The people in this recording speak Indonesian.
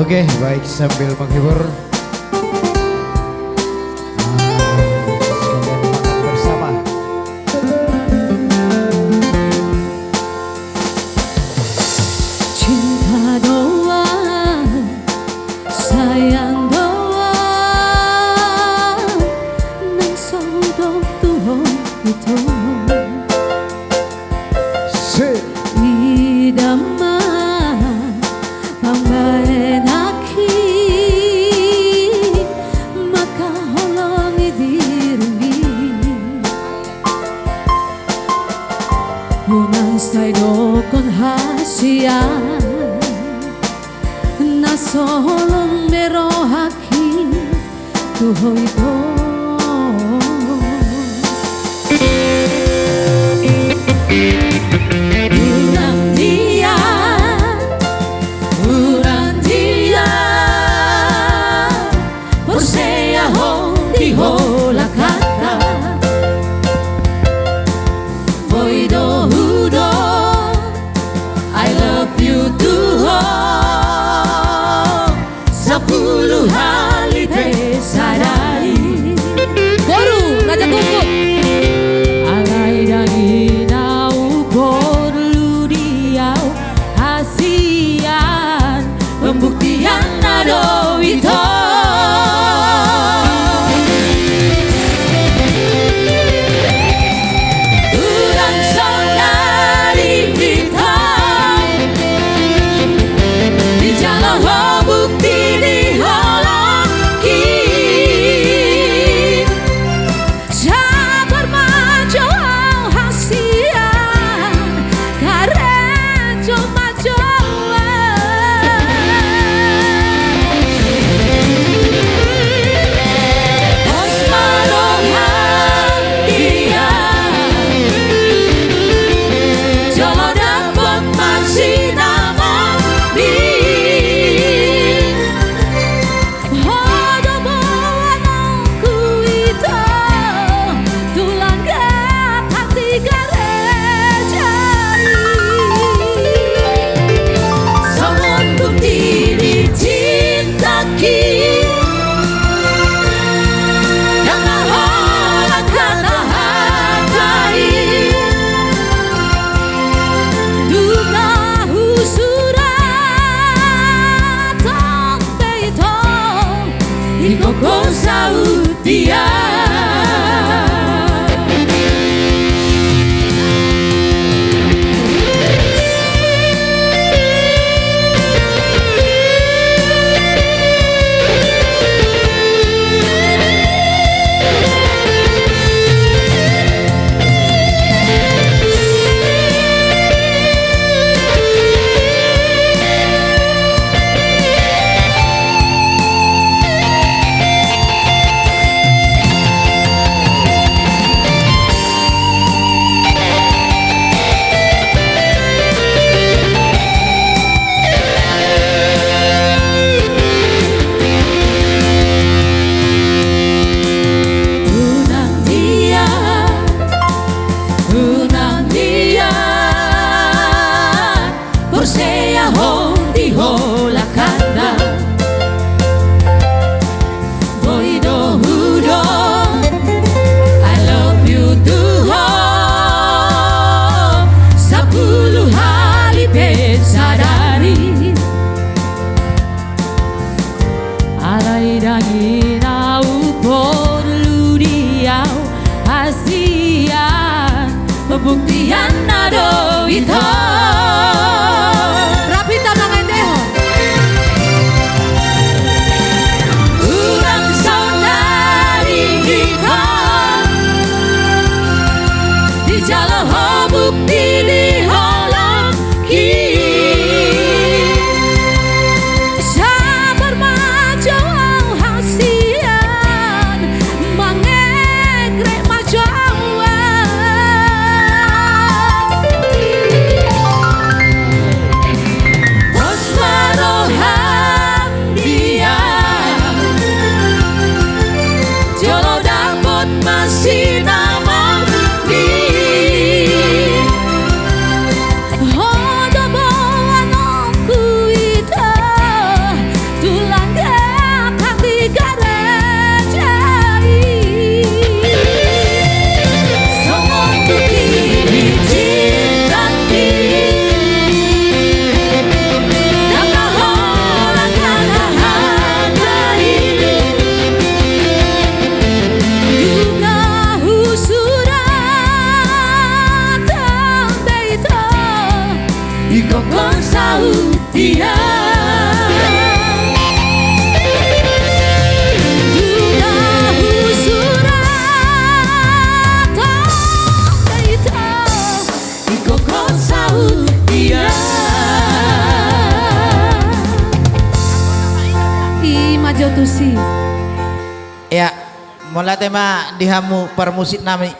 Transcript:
Oke, baik, sambil menghibur sekalian makan bersama. Cinta doang, sayang doang, nang sodok Tuhan itu idama pambaen aki maka holongi dirumi unang saydokon hasian nasolong merohaki tuhoy to dijo la carta, voy do hudo, I love you duho, 10 hari pesadari, baru Raja Kuku, alai dagi nau perlu diau, hasian pembuktian ado itu. Con Saudia dijo la carta, voy do hudo, I love you duho, 10 hari pesadari, alai dagi nau perlu diau, hasian pembuktian ado itu. Jalan bukti di holang sabar majau hasian mangegrek majauan majo tusi. Ya, mulai tema dihamu permusik nami